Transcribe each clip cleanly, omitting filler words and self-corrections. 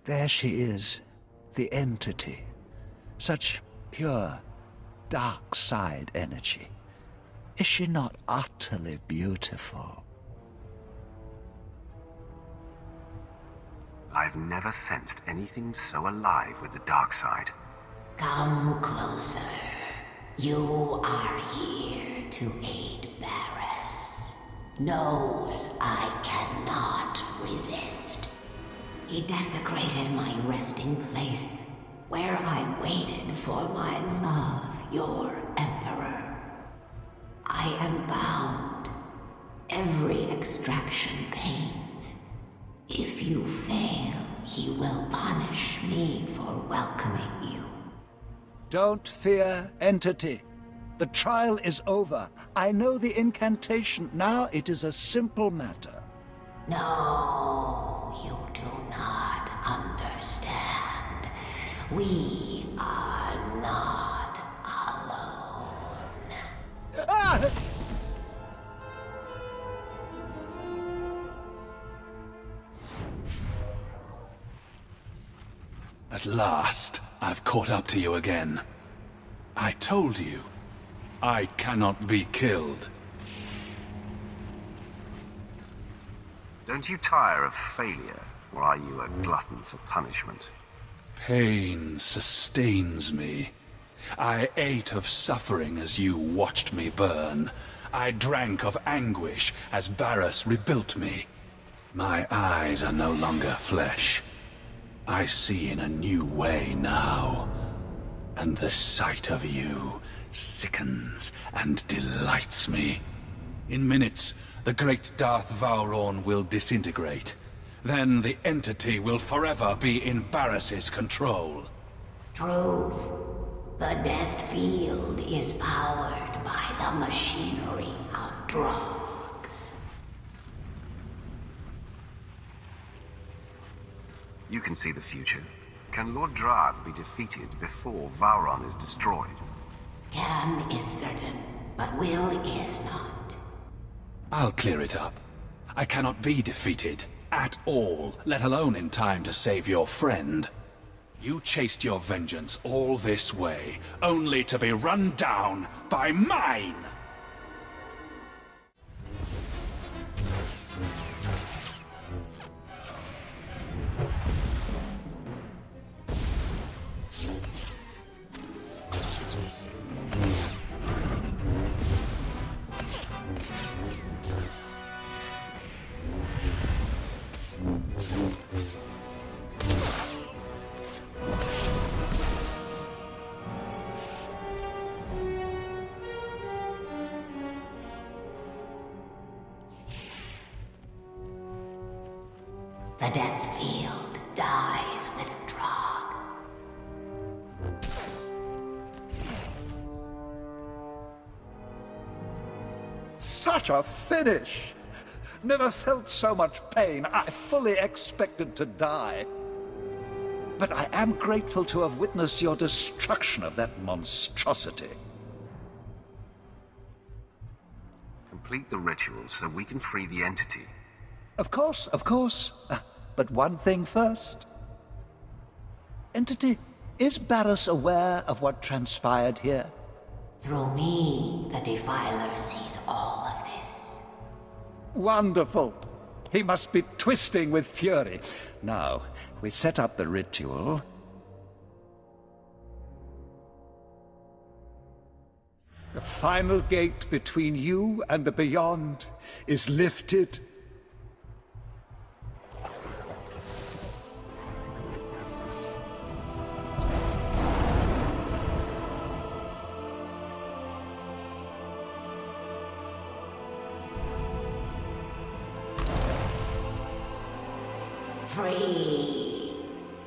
There she is, the entity. Such pure, dark side energy. Is she not utterly beautiful? I've never sensed anything so alive with the dark side. Come closer. You are here to aid Barris. Knows I cannot resist. He desecrated my resting place, where I waited for my love, your Emperor. I am bound. Every extraction pains. If you fail, he will punish me for welcoming you. Don't fear, entity. The trial is over. I know the incantation. Now it is a simple matter. No, you do not understand. We are not alone. Ah! At last, I've caught up to you again. I told you, I cannot be killed. Don't you tire of failure, or are you a glutton for punishment? Pain sustains me. I ate of suffering as you watched me burn. I drank of anguish as Barris rebuilt me. My eyes are no longer flesh. I see in a new way now. And the sight of you sickens and delights me. In minutes, the great Darth Vowrawn will disintegrate. Then the entity will forever be in Barris's control. Truth. The death field is powered by the machinery of drugs. You can see the future. Can Lord Drag be defeated before Vowrawn is destroyed? Can is certain, but will is not. I'll clear it up. I cannot be defeated. At all, let alone in time to save your friend. You chased your vengeance all this way, only to be run down by mine! The death field dies with Drog. Such a finish! Never felt so much pain. I fully expected to die. But I am grateful to have witnessed your destruction of that monstrosity. Complete the ritual so we can free the entity. Of course, of course. But one thing first. Entity, is Barris aware of what transpired here? Through me, the Defiler sees all of this. Wonderful. He must be twisting with fury. Now, we set up the ritual. The final gate between you and the beyond is lifted. Free.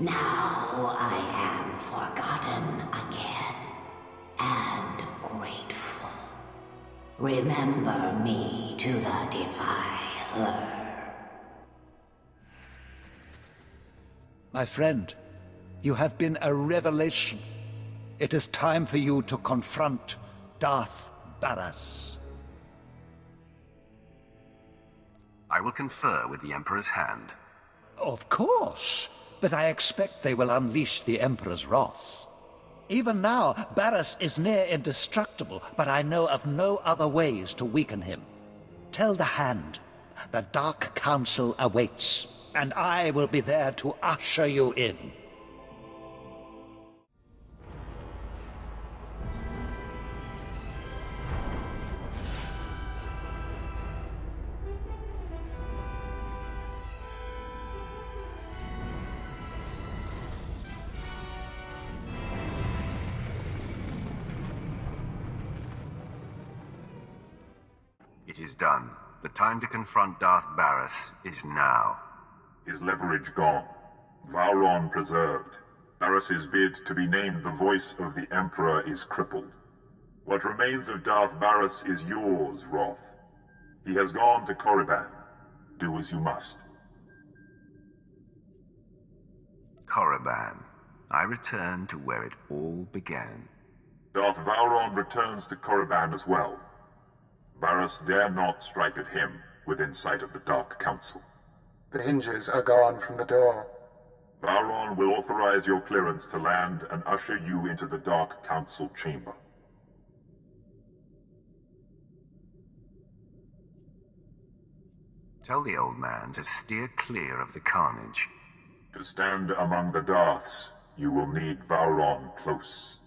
Now I am forgotten again. And grateful. Remember me to the Defiler. My friend, you have been a revelation. It is time for you to confront Darth Barris. I will confer with the Emperor's hand. Of course. but I expect they will unleash the Emperor's wrath. Even now, Barris is near indestructible, but I know of no other ways to weaken him. Tell the Hand, the Dark Council awaits, and I will be there to usher you in. It is done. The time to confront Darth Barris is now. His leverage gone. Vowron preserved. Barris's bid to be named the voice of the Emperor is crippled. What remains of Darth Barris is yours, Roth. He has gone to Korriban. Do as you must. Korriban. I return to where it all began. Darth Vowron returns to Korriban as well. Barris dare not strike at him within sight of the Dark Council. The hinges are gone from the door. Vowron will authorize your clearance to land and usher you into the Dark Council chamber. Tell the old man to steer clear of the carnage. To stand among the Darths, you will need Vowron close.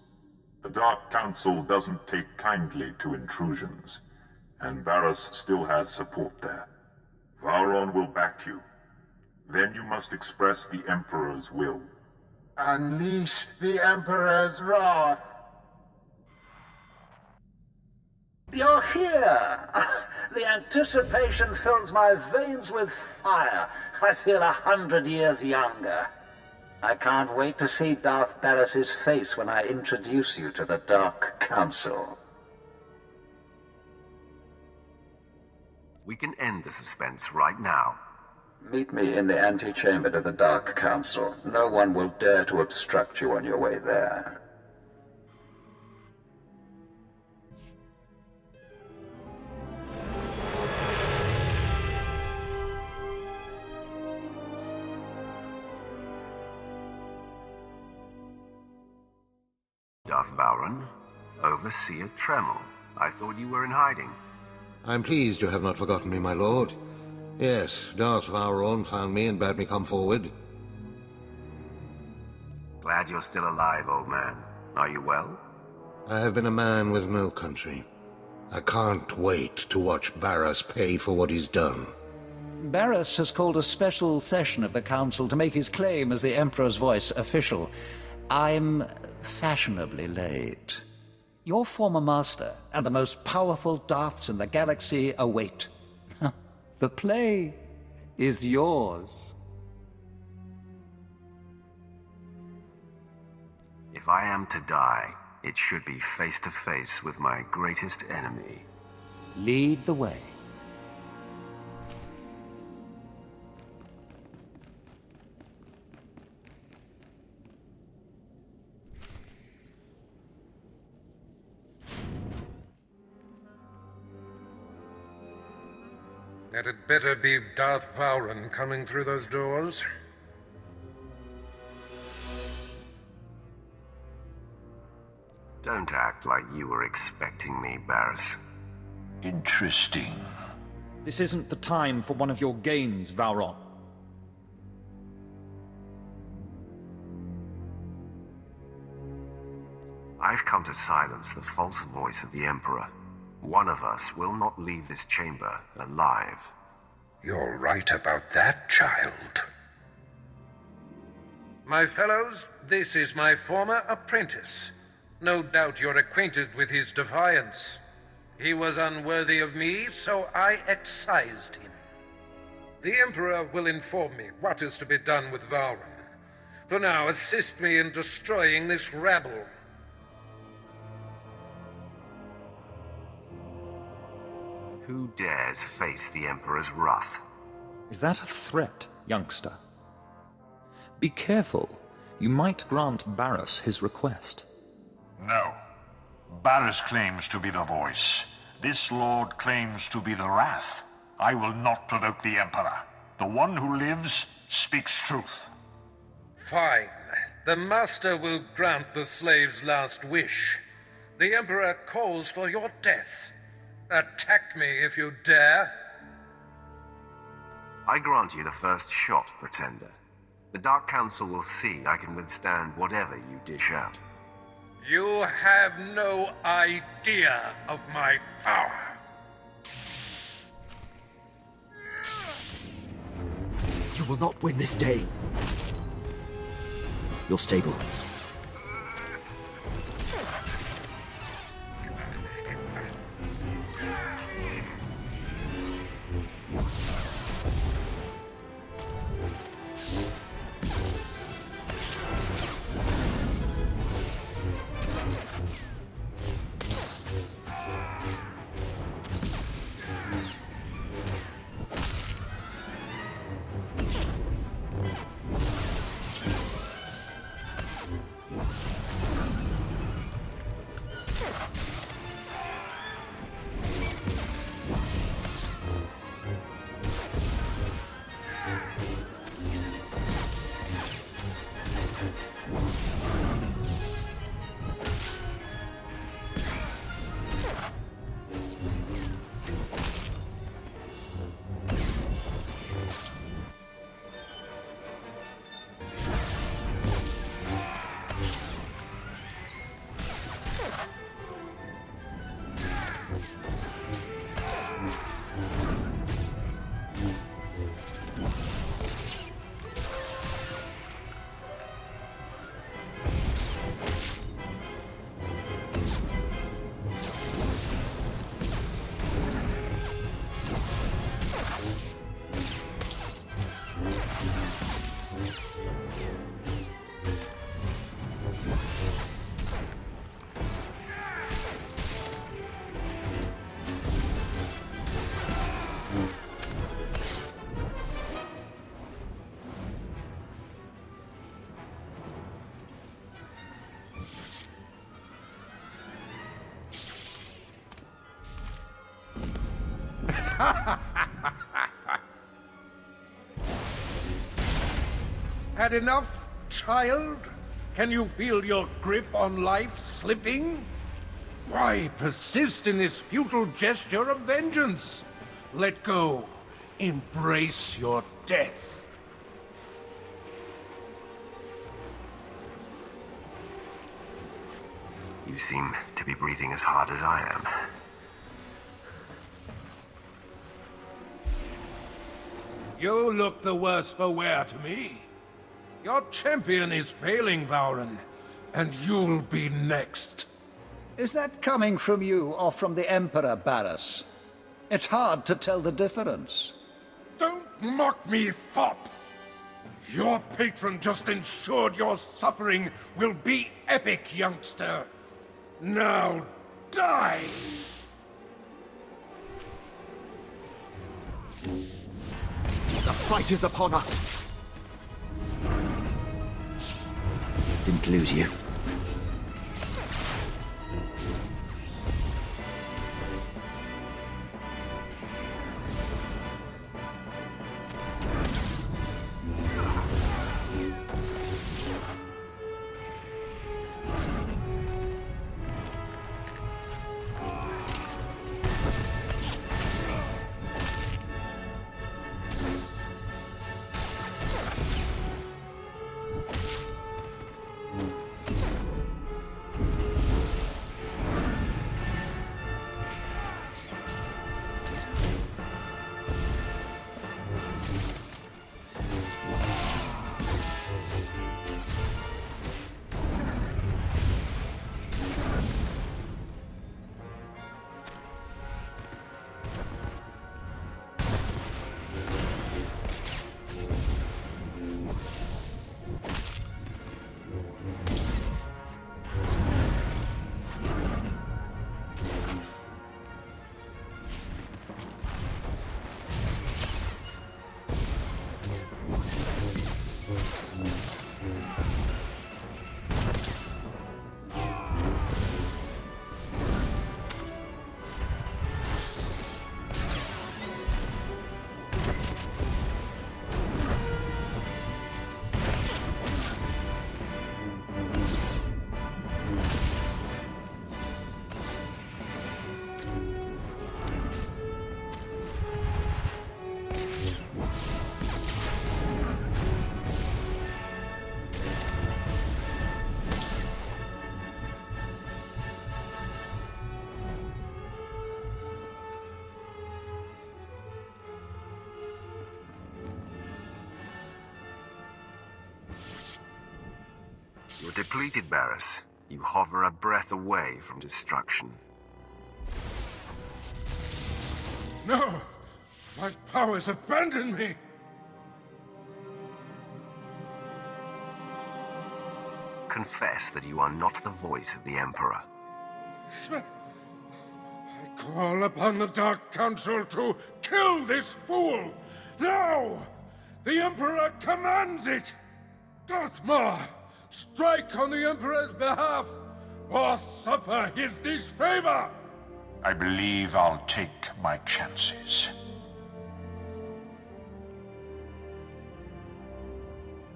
The Dark Council doesn't take kindly to intrusions, and Barris still has support there. Vowron will back you. Then you must express the Emperor's will. Unleash the Emperor's wrath! You're here! The anticipation fills my veins with fire. I feel 100 years younger. I can't wait to see Darth Barris's face when I introduce you to the Dark Council. We can end the suspense right now. Meet me in the antechamber to the Dark Council. No one will dare to obstruct you on your way there. Darth Vowron, Overseer Tremel. I thought you were in hiding. I'm pleased you have not forgotten me, my lord. Yes, Darth Vowron found me and bade me come forward. Glad you're still alive, old man. Are you well? I have been a man with no country. I can't wait to watch Barris pay for what he's done. Barris has called a special session of the Council to make his claim as the Emperor's voice official. I'm fashionably late. Your former master and the most powerful Darths in the galaxy await. The play is yours. If I am to die, it should be face to face with my greatest enemy. Lead the way. That had better be Darth Vowron coming through those doors. Don't act like you were expecting me, Barris. Interesting. This isn't the time for one of your games, Vowron. I've come to silence the false voice of the Emperor. One of us will not leave this chamber alive. You're right about that, child. My fellows, this is my former apprentice. No doubt you're acquainted with his defiance. He was unworthy of me, so I excised him. The Emperor will inform me what is to be done with Vowron. For now, assist me in destroying this rabble. Who dares face the Emperor's wrath? Is that a threat, youngster? Be careful. You might grant Barris his request. No. Barris claims to be the voice. This lord claims to be the wrath. I will not provoke the Emperor. The one who lives speaks truth. Fine. The Master will grant the slave's last wish. The Emperor calls for your death. Attack me if you dare. I grant you the first shot, Pretender. The Dark Council will see I can withstand whatever you dish out. You have no idea of my power. You will not win this day. You're stable. Had enough, child? Can you feel your grip on life slipping? Why persist in this futile gesture of vengeance? Let go. Embrace your death. You seem to be breathing as hard as I am. You look the worse for wear to me. Your champion is failing, Vauren, and you'll be next. Is that coming from you or from the Emperor, Barras? It's hard to tell the difference. Don't mock me, fop! Your patron just ensured your suffering will be epic, youngster. Now die! The fight is upon us. Didn't lose you. You're depleted, Barris. You hover a breath away from destruction. No! My powers abandon me! Confess that you are not the voice of the Emperor. I call upon the Dark Council to kill this fool! Now! The Emperor commands it! Darth Maul, strike on the Emperor's behalf, or suffer his disfavor! I believe I'll take my chances.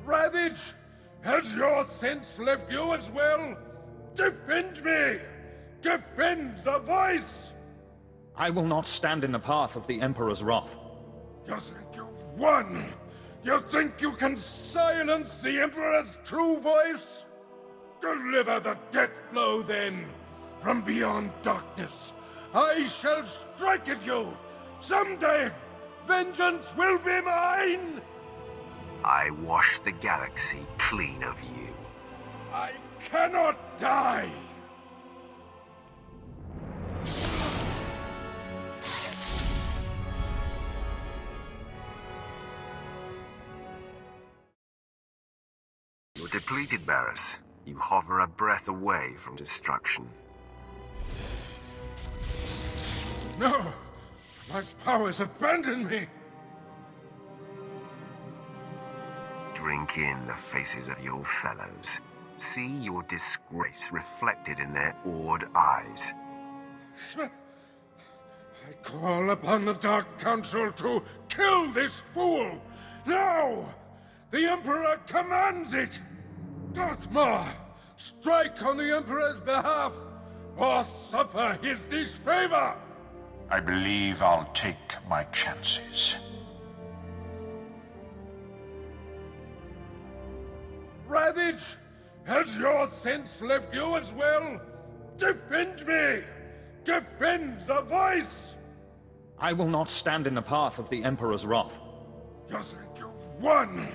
Ravage! Has your sense left you as well? Defend me! Defend the voice! I will not stand in the path of the Emperor's wrath. You think you've won? You think you can silence the Emperor's true voice? Deliver the death blow then! From beyond darkness, I shall strike at you! Someday, vengeance will be mine! I wash the galaxy clean of you. I cannot die! You're depleted, Barris. You hover a breath away from destruction. No! My powers abandon me! Drink in the faces of your fellows. See your disgrace reflected in their awed eyes. I call upon the Dark Council to kill this fool! Now! The Emperor commands it! Darth Maul, strike on the Emperor's behalf, or suffer his disfavor! I believe I'll take my chances. Ravage! Has your sense left you as well? Defend me! Defend the voice! I will not stand in the path of the Emperor's wrath. You think you've won?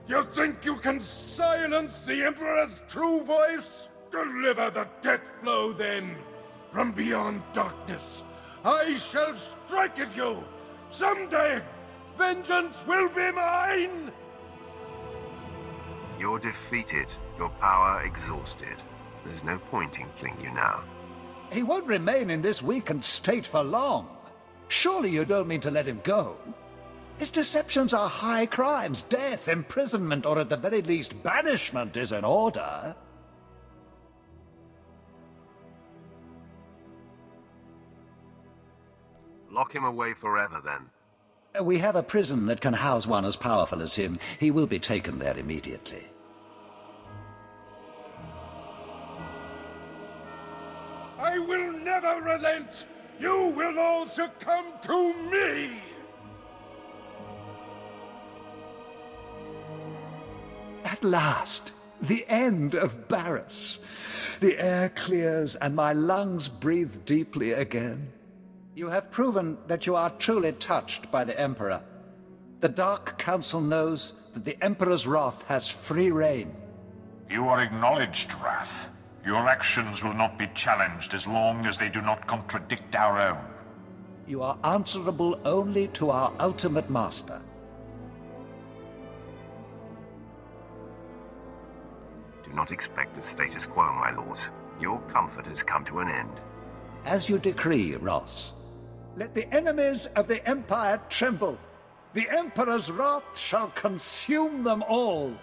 You think you can silence the Emperor's true voice? Deliver the death blow then! From beyond darkness, I shall strike at you! Someday, vengeance will be mine! You're defeated, your power exhausted. There's no point in killing you now. He won't remain in this weakened state for long. Surely you don't mean to let him go? His deceptions are high crimes. Death, imprisonment, or at the very least banishment is in order. Lock him away forever, then. We have a prison that can house one as powerful as him. He will be taken there immediately. I will never relent! You will all succumb to me! At last, the end of Barris. The air clears and my lungs breathe deeply again. You have proven that you are truly touched by the Emperor. The Dark Council knows that the Emperor's wrath has free reign. You are acknowledged, Wrath. Your actions will not be challenged as long as they do not contradict our own. You are answerable only to our ultimate master. Do not expect the status quo, my lords. Your comfort has come to an end. As you decree, Ross. Let the enemies of the Empire tremble. The Emperor's wrath shall consume them all.